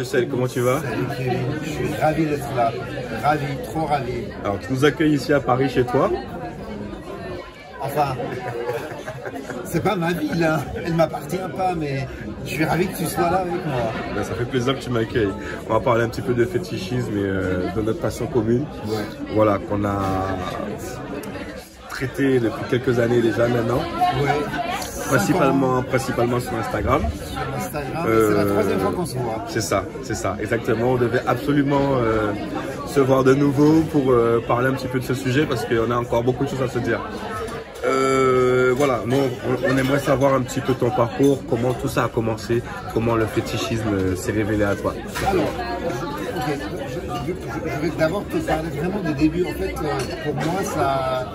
Youssel, comment tu vas? Salut Kevin, je suis ravi d'être là. Ravi, trop ravi. Alors, tu nous accueilles ici à Paris, chez toi. Enfin, c'est pas ma ville, hein. Elle ne m'appartient pas, mais je suis ravi que tu sois là avec moi. Ben, ça fait plaisir que tu m'accueilles. On va parler un petit peu de fétichisme et de notre passion commune. Ouais. Voilà, qu'on a traité depuis quelques années déjà maintenant. Ouais. Principalement sur Instagram. Sur Instagram, c'est la troisième fois qu'on se voit. C'est ça, exactement. On devait absolument se voir de nouveau pour parler un petit peu de ce sujet parce qu'on a encore beaucoup de choses à se dire. Voilà, nous, on aimerait savoir un petit peu ton parcours, comment tout ça a commencé, comment le fétichisme s'est révélé à toi. Alors, je vais d'abord te parler vraiment du début. En fait, pour moi, ça,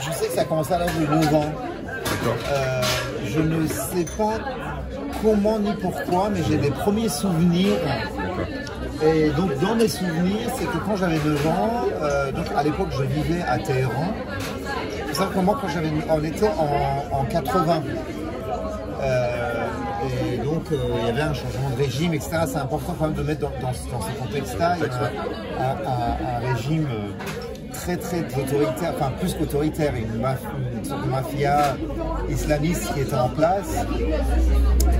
je sais que ça a commencé à l'âge de 9 ans. Je ne sais pas comment ni pourquoi, mais j'ai des premiers souvenirs. Et donc, dans mes souvenirs, c'est que quand j'avais 9 ans, donc à l'époque, je vivais à Téhéran. C'est ça que moi, on était en 80. Et donc, il y avait un changement de régime, etc. C'est important quand même de mettre dans ce contexte-là. Il y a un régime très autoritaire, enfin plus qu'autoritaire, une sorte de mafia islamiste qui était en place.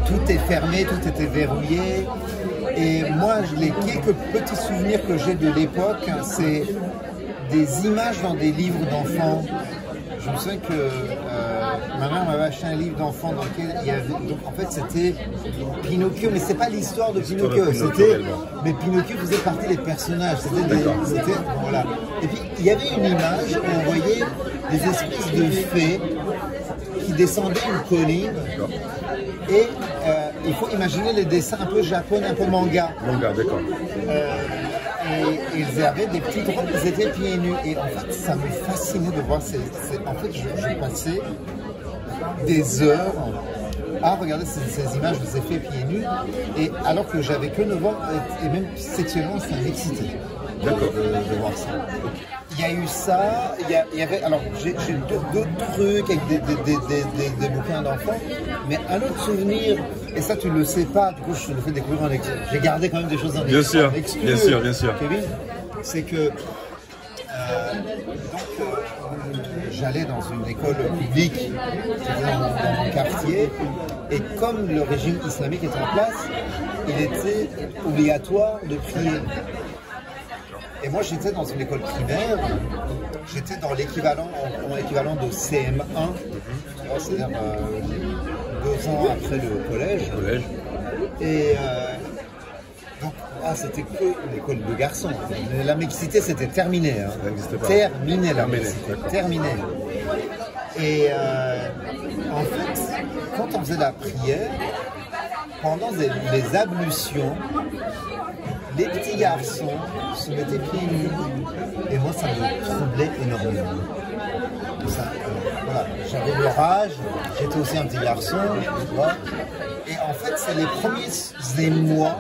Tout est fermé, tout était verrouillé. Et moi, les quelques petits souvenirs que j'ai de l'époque, c'est des images dans des livres d'enfants. Je me souviens que ma mère m'avait acheté un livre d'enfants dans lequel il y avait. Donc en fait, c'était Pinocchio, mais c'est pas l'histoire de Pinocchio. Mais Pinocchio faisait partie des personnages. Voilà. Et puis il y avait une image où on voyait des espèces de fées qui descendaient une colline. Et il faut imaginer les dessins un peu japonais, un peu manga. Manga, d'accord. Et ils avaient des petites robes, ils étaient pieds nus. Et en fait, ça me fascinait de voir en fait, je passais des heures à regarder ces images de ces filles pieds nus. Et alors que j'avais que 9 ans, et même sexuellement, ça m'excitait de voir ça. Il y a eu ça, il y avait, alors j'ai d'autres trucs avec des bouquins d'enfants, mais un autre souvenir, et ça tu le sais pas, du coup je te le fais découvrir en exclu. J'ai gardé quand même des choses en exclu. Bien sûr. Kevin, c'est que j'allais dans une école publique qui était dans mon quartier, et comme le régime islamique était en place, il était obligatoire de prier. Et moi, j'étais dans une école primaire, j'étais dans l'équivalent de CM1, c'est-à-dire 2 ans après le collège. Et donc, c'était que une école de garçons. La mixité, c'était terminé. Terminé, la mixité. Terminé. Et en fait, quand on faisait la prière, pendant les ablutions, les petits garçons se mettaient pieds nus et moi ça me troublait énormément. Voilà, j'avais leur âge, j'étais aussi un petit garçon, tu vois. Et en fait c'est les premiers émois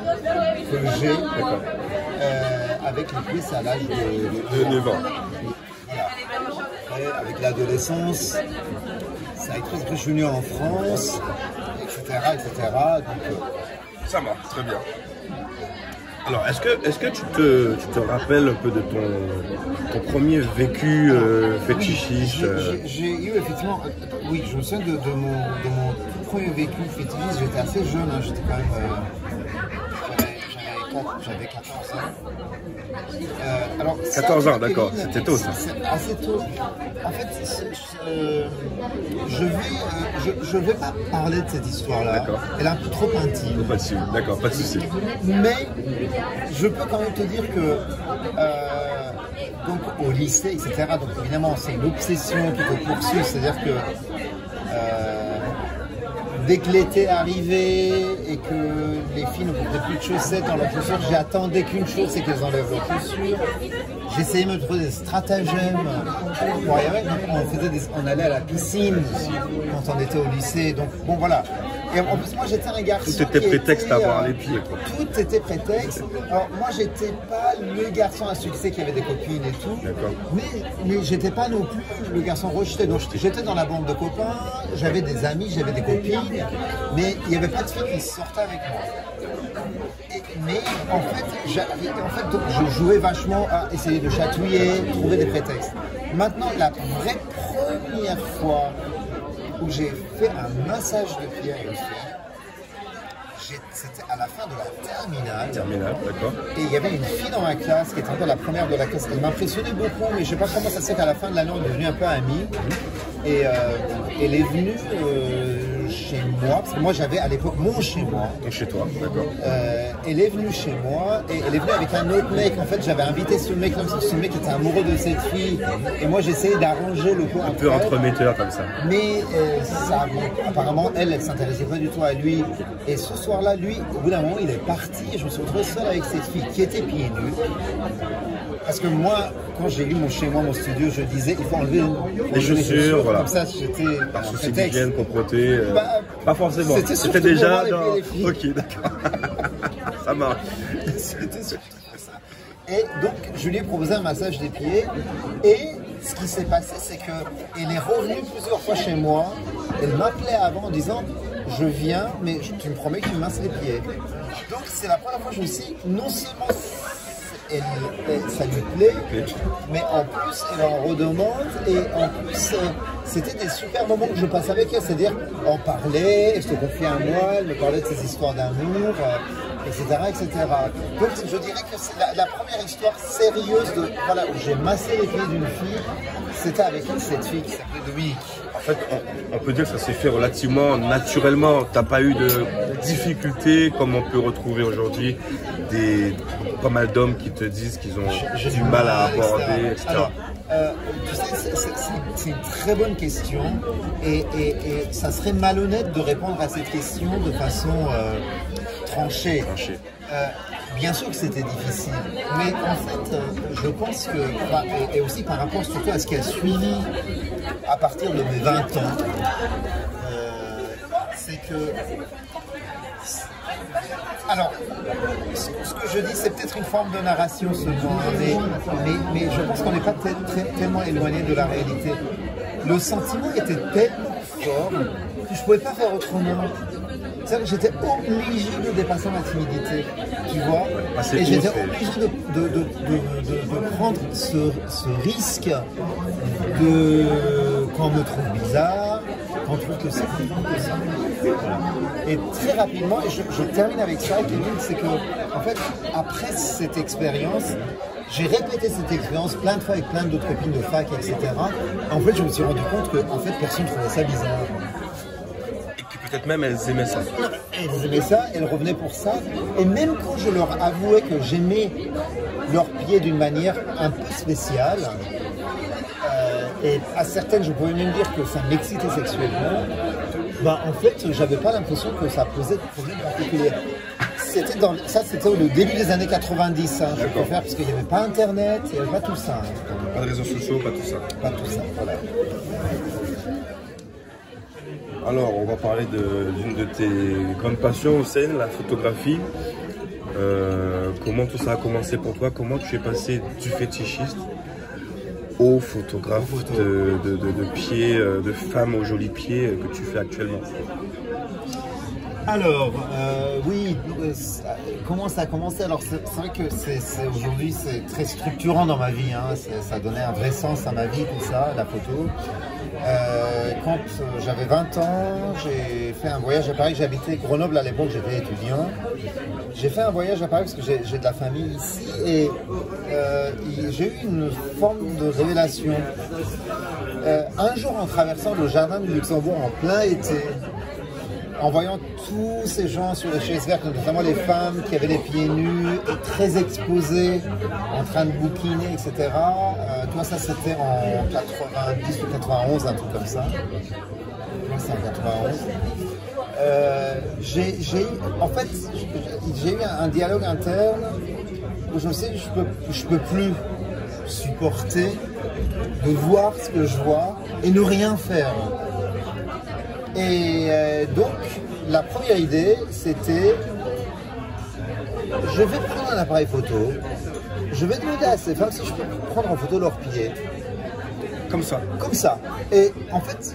que j'ai avec les pieds, c'est à l'âge de 9 ans. Voilà. Et avec l'adolescence, ça a été que je suis venu en France, etc. Donc, ça marche très bien. Alors, est-ce que tu te rappelles un peu de ton premier vécu fétichiste? J'ai eu effectivement, oui, je me souviens de mon tout premier vécu fétichiste. J'étais assez jeune, hein, j'étais quand même, j'avais 14 ans. Alors, 14 ans, d'accord, c'était tôt ça. C'est assez tôt. En fait, je vais pas parler de cette histoire-là. Elle est un peu trop intime. D'accord, pas de souci. Mais je peux quand même te dire que donc au lycée, etc. Donc évidemment, c'est une obsession qui te poursuit. C'est-à-dire que dès que l'été arrivait et que les filles ne portaient plus de chaussettes dans leurs chaussures, j'attendais qu'une chose, c'est qu'elles enlèvent leurs chaussures. J'essayais de me trouver des stratagèmes pour y arriver. On allait à la piscine quand on était au lycée. Donc bon voilà. Et en plus moi j'étais un garçon. Tout était prétexte à avoir les pieds, quoi. Tout était prétexte. Alors moi j'étais pas le garçon à succès qui avait des copines et tout. Mais j'étais pas non plus le garçon rejeté. Donc j'étais dans la bande de copains, j'avais des amis, j'avais des copines, mais il n'y avait pas de filles qui sortaient avec moi. Mais en fait, donc, je jouais vachement à essayer de chatouiller, trouver des prétextes. Maintenant, la vraie première fois où j'ai fait un massage de pied à une fille, c'était à la fin de la terminale. Terminale, d'accord. Et il y avait une fille dans ma classe qui était encore la première de la classe. Elle m'impressionnait beaucoup, mais je ne sais pas comment ça se fait qu'à la fin de l'année, on est devenu un peu amis. Et elle est venue chez moi, parce que moi j'avais à l'époque mon chez moi. Donc chez toi, d'accord. Elle est venue chez moi et elle est venue avec un autre mec. En fait, j'avais invité ce mec, ce mec était amoureux de cette fille. Et moi j'essayais d'arranger le coup. Un peu entremetteur comme ça. Mais ça, bon, apparemment, elle s'intéressait pas du tout à lui. Et ce soir-là, lui, au bout d'un moment, il est parti et je me suis retrouvé seul avec cette fille qui était pieds nus. Parce que moi, quand j'ai eu chez moi, mon studio, je disais, il faut enlever les chaussures, voilà. Comme ça, j'étais par souci d'hygiène, propreté, pas forcément. C'était déjà dans... Ok, d'accord. Ça marche. C'était surtout ça. Et donc, je lui ai proposé un massage des pieds. Et ce qui s'est passé, c'est qu'elle est revenue plusieurs fois chez moi. Elle m'appelait avant en disant, je viens, mais tu me promets que tu me masses les pieds. Donc, c'est la première fois que je me suis dit, non seulement ça lui plaît, mais en plus elle en redemande et en plus c'était des super moments que je passais avec elle, c'est-à-dire on parlait, elle se confiait à moi, elle me parlait de ses histoires d'amour, etc., etc. Donc je dirais que c'est la première histoire sérieuse de, voilà, où j'ai massé les pieds d'une fille, c'était avec cette fille qui s'appelait Dominique. En fait, on peut dire que ça s'est fait relativement naturellement. T'as pas eu de difficultés comme on peut retrouver aujourd'hui pas mal d'hommes qui te disent qu'ils ont du mal à aborder, etc. Alors, tu sais, c'est une très bonne question et ça serait malhonnête de répondre à cette question de façon tranchée. Bien sûr que c'était difficile, mais en fait, je pense que, et aussi par rapport surtout à ce qui a suivi à partir de mes 20 ans, c'est que... Alors, ce que je dis, c'est peut-être une forme de narration seulement, mais je pense qu'on n'est pas tellement éloigné de la réalité. Le sentiment était tellement fort que je ne pouvais pas faire autrement. C'est-à-dire que j'étais obligé de dépasser ma timidité, tu vois, et j'étais obligé de prendre ce risque quand on me trouve bizarre, quand on trouve que c'est ça. Et très rapidement, et je termine avec ça, Kevin, c'est que, en fait, après cette expérience, j'ai répété cette expérience plein de fois avec plein d'autres copines de fac, etc. En fait, je me suis rendu compte que, en fait, personne ne trouvait ça bizarre. Peut-être même elles aimaient ça. Elles aimaient ça, elles revenaient pour ça. Et même quand je leur avouais que j'aimais leurs pieds d'une manière un peu spéciale, et à certaines je pouvais même dire que ça m'excitait sexuellement, bah en fait j'avais pas l'impression que ça posait de problème particulier. C'était au début des années 90, hein, je préfère, parce qu'il n'y avait pas internet, il n'y avait pas tout ça. Hein. Pas de réseaux sociaux, pas tout ça. Pas tout ça, voilà. Alors, on va parler d'une de tes grandes passions, Hussein, la photographie. Comment tout ça a commencé pour toi? Comment tu es passé du fétichiste au photographe de pieds, de femmes aux jolis pieds que tu fais actuellement? Alors, oui, comment ça a commencé? Alors, c'est vrai que aujourd'hui, c'est très structurant dans ma vie. Hein. Ça donnait un vrai sens à ma vie, tout ça, la photo. Quand j'avais 20 ans, j'ai fait un voyage à Paris. J'habitais Grenoble à l'époque, j'étais étudiant. J'ai fait un voyage à Paris parce que j'ai de la famille ici. Et j'ai eu une forme de révélation. Un jour, en traversant le jardin du Luxembourg en plein été, en voyant tous ces gens sur les chaises vertes, notamment les femmes qui avaient les pieds nus et très exposés, en train de bouquiner, etc. Toi, ça c'était en 90 ou 91, un truc comme ça. Moi, c'est en 91. J'ai eu un dialogue interne où je me suis dit, je peux plus supporter de voir ce que je vois et ne rien faire. Et donc, la première idée, c'était, je vais prendre un appareil photo, je vais demander à ces femmes si je peux prendre en photo leurs pieds. Comme ça. Comme ça. Et en fait,